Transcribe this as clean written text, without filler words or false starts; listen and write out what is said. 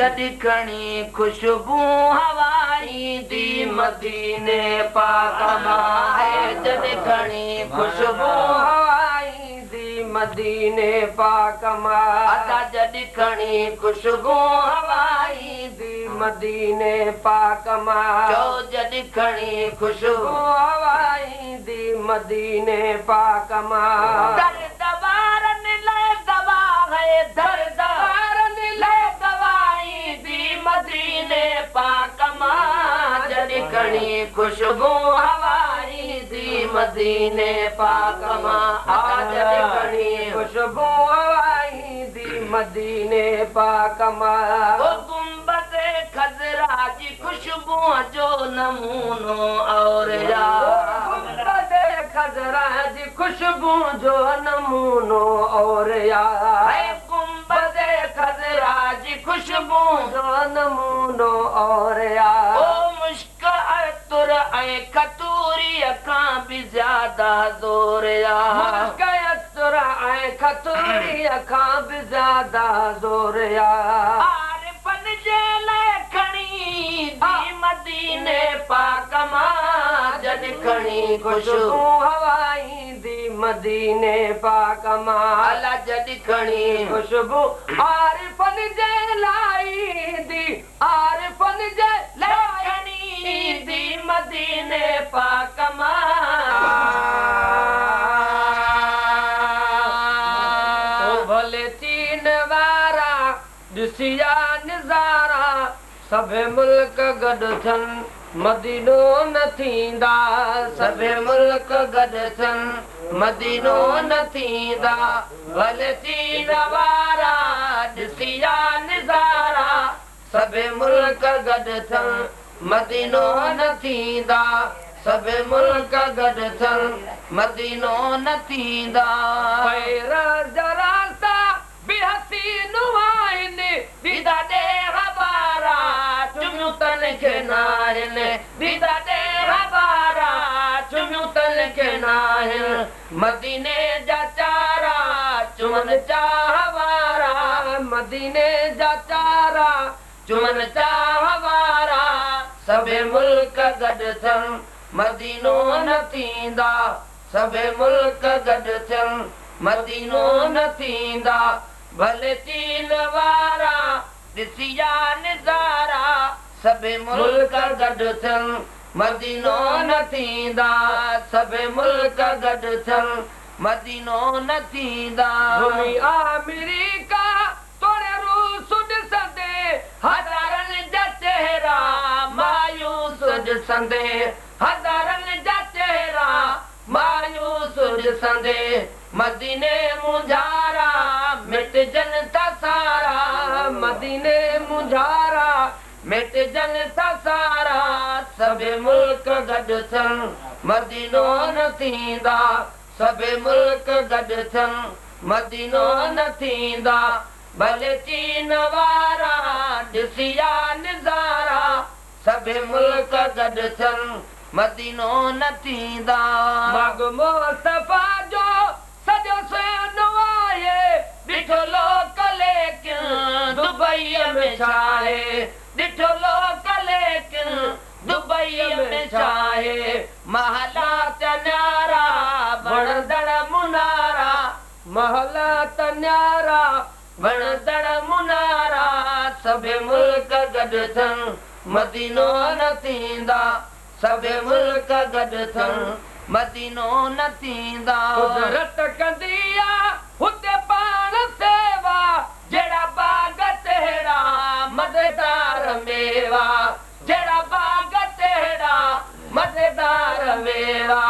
जॾहिं खणी खुशबू हवाई दी मदीने पाक मां जॾहिं खणी खुशबू हवाई दी मदीने पाक मां अदा जॾहिं खणी खुशबू हवाई दी मदीने पाक मां चओ जॾहिं खणी खुशबू हवाई दी मदीने पाक मां दर्द वारनि लाइ दवा है दर्द वारनि लाइ दवाई दी मदीने पाक मां जॾहिं खणी खुशबू हवाई दी मदीने पाक मां जॾहिं खणी खुशबू हवाई दी मदीने पाक मां गुंबद खज़रा जी खुशबू जो नमूनो और गुंबद खज़रा जी खुशबू जो नमूनो और गुंबद खज़रा जी खुशबू जो नमूनो और ओ मुश्क अतुर ऐं खतूरी खां बि ज्यादा ज़ोर मुश्क अतुर ऐं खतूरी खां बि ज्यादा ज़ोर आरिफ़न जे लाइ खणी दी मदीने पाक मां जॾहिं खणी खुशबू हवाई दी मदीने पाक मां अला जॾहिं खणी खुशबू आरिफ़न जे लाई दी आरिफ़न जे लाइ खणी दी मदीने पाक मां भले चीन वारा ॾिसिया नज़ारा सभे मुल्क गॾु थियनि मदीनो न थींदा सभे मुल्क गॾु थियनि मदीनो न थींदा भले चीन वारा ॾिसिया नज़ारा सभे मुल्क गॾु थियनि मदीनो न थींदा सभे मुल्क गॾु थियनि मदीनो न थींदा जरा सा बि हसीनूं आहिनि दीदा ॾेर बारा चुमियूं तन खे नाहिनि दीदा ॾेर बारा चुमियूं तन खे नाहिनि मदीने जा चारा चुमन चाह वारा मदीने जा चारा चुमन चाह वारा सभे मुल्क गॾु थियनि मदीनो न थींदा सभे मुल्क गॾु थियनि मदीनो न थींदा भले चीन वारा ॾिसिया नज़ारा सभे मुल्क गॾु थियनि मदीनो न थींदा सभे मुल्क गॾु थियनि मदीनो न थींदा अमेरिका तोड़े रूस ॾिसंदे हज़ारनि जा चेहरा मायूस ॾिसंदे हज़ारनि जा चेहरा मायूस ॾिसंदे मदीने मुंझारा मिटजनि था सारा मदीने मुंझारा मिटजनि था सारा सभे मुल्क गॾु थियनि मदीनो न थींदा सभे मुल्क गॾु थियनि मदीनो न थींदा भले चीन वारा ॾिसिया नज़ारा सभे मुल्क गॾु थियनि मदीनो न थींदा मग मुस्तफा जो सॼो सुहिणो आहे ॾिठो लोक लेकिन दुबईअ में छा आहे ॾिठो लोक लेकिन दुबईअ में छा आहे महला त न्यारा वणंदड़ मुनारा महला त न्यारा वणंदड़ मुनारा सभे मुल्क गॾु थियनि मदीनो न थींदा सभे मुल्क गॾु थियनि मदीनो न थींदा कुदरत कंदी आहे हुते पाण सेवा जहिड़ा बाग तहिड़ा मज़ेदार मेवा जहिड़ा बाग तहिड़ा मज़ेदार मेवा